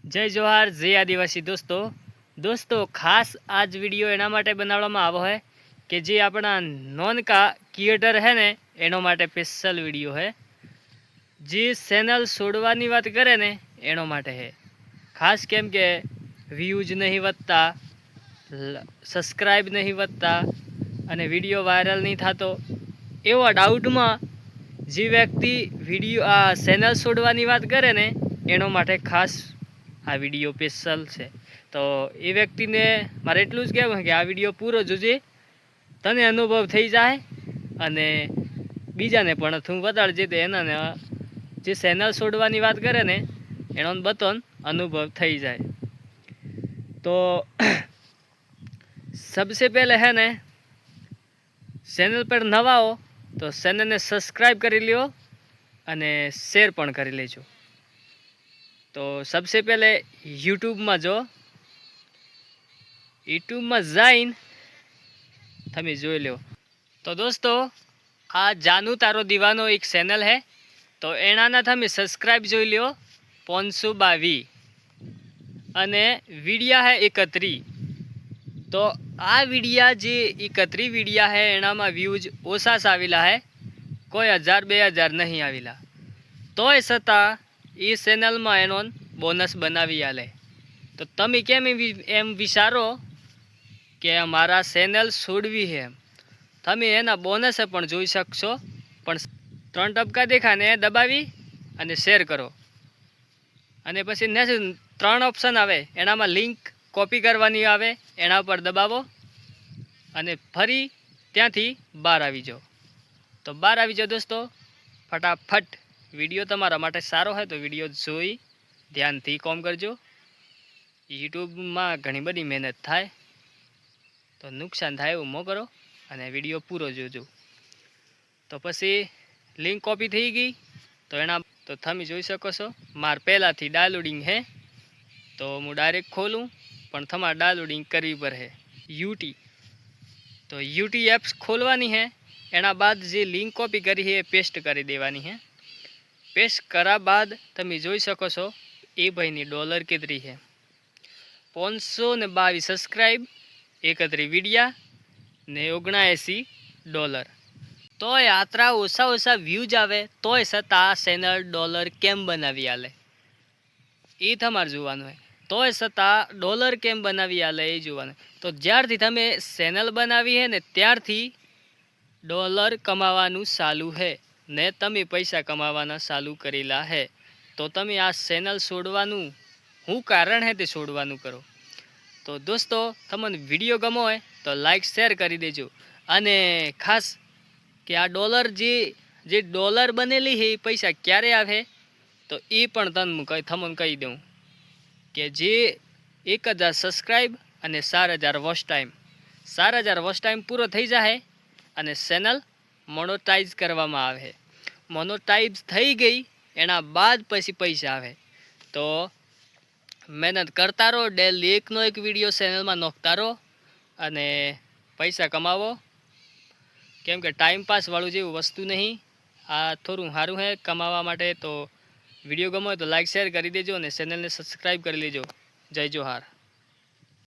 जय जोहार जय आदिवासी दोस्तों खास आज वीडियो एना माटे बनाववामां आव्यो है कि जे अपना नॉनका क्रिएटर है ने एनो माटे स्पेशल वीडियो है। जे चेनल छोड़वानी बात करे ने एनो माटे है खास केम के व्यूज नहीं वधता, सब्सक्राइब नहीं वधता अने वीडियो वायरल नहीं थतो। एवा डाउट में जे व्यक्ति वीडियो आ चेनल छोड़वानी बात करे ने एनो माटे खास आ विडियो स्पेशल है। तो ये व्यक्ति ने मारे एटलुं ज कहेवुं कि आ विडियो पूरो जोजे, तने अनुभव थई जाए अने बीजाने पण तू बताड़जे तो एना जे चेनल छोड़वानी बात करे ने एनो बतोन अनुभव थई जाए। तो सबसे पहले है ने चेनल पर नवा हो तो चेनल ने सब्सक्राइब करी लियो अने शेर पण करी लेजो। तो सबसे पहले यूट्यूब में जो यूट्यूब में जाइन तमे जोई लो। तो दोस्तों आ जानू तारो दीवानो एक चेनल है तो एना तमे सब्सक्राइब जोई लो 522 अने वीडिया है 31। तो आ वीडिया जे 31 वीडिया है एना में व्यूज ओछा आवेला है, कोई 1000-2000 नहीं आवेला। तोय छतां ई चेनल में एनो बोनस बनावी आले। तो तमे केम एम विचारो कि मारा चेनल छोड़वी है, तमे एना बोनस पण जोई शकशो। पण 3 टपका देखा ने दबावी अने शेर करो अने पछी नेक्स्ट 3 ऑप्शन आवे एना में लिंक कॉपी करवानी आवे, एना पर दबावो अने फरी त्यांथी बहार आवी जाओ। तो बहार आवी जाओ दोस्तों फटाफट। विडियो तमारा माटे सारो है तो विडियो जोई ध्यानथी काम करजो। यूट्यूब में घणी बधी मेहनत थाय तो नुकसान थाय एवुं न करो अने विडियो पूरो जोजो। तो पछी लिंक कॉपी थई गई तो एना तो तमे जोई शको छो मार पहेलाथी डाउनलोडिंग है तो हूँ डायरेक्ट खोलूँ पण तमारे डाउनलोडिंग करवी पड़े यूटी। तो यूटी एप्स खोलवानी है, एना बाद जे लिंक कॉपी करी है पेस्ट करी देवानी है। पेस्ट करा बाद तमे जोई शको छो ए भाईनी डॉलर केतरी है 522 सब्सक्राइब 31 वीडिया ने 79 डॉलर। तो यात्रा ओछा ओछा व्यूज आवे तो छतां चेनल डॉलर केम बनावी आले ए तमारे जोवानुं है। तो छतां डॉलर केम बनावी आले ए जोवानुं। तो ज्यारथी तमे चेनल बनावी है ने त्यारथी डॉलर कमावानुं चालू है ने तमे पैसा कमावाना चालू करेला है। तो तमे आ चेनल छोड़वानुं हूँ कारण है ते छोड़वानुं करो। तो दोस्तों तमने विडियो गमो है तो लाइक शेर करी देजो अने खास कि आ डॉलर जे डॉलर बनेली है पैसा क्यारे आवे तो ये पण तमने कही दूँ कि जे 1000 सब्सक्राइब अने 4000 वॉच टाइम पूरो थई जाए अने चेनल मोनेटाइज करवामां आवे। मोनेटाइज थई गई एना बाद पछी पैसा आवे। तो मेहनत करता रहो, डेली एक नो एक विडियो चेनल में नोखता रहो अने पैसा कमावो। केम के टाइम पास वाळुं जेवुं वस्तु नहीं, आ थोड़ुं सारूं है कमावा माटे। तो विडियो गमो तो लाइक शेर करी देजो अने चेनल ने सब्सक्राइब करी लेजो। जय जोहार।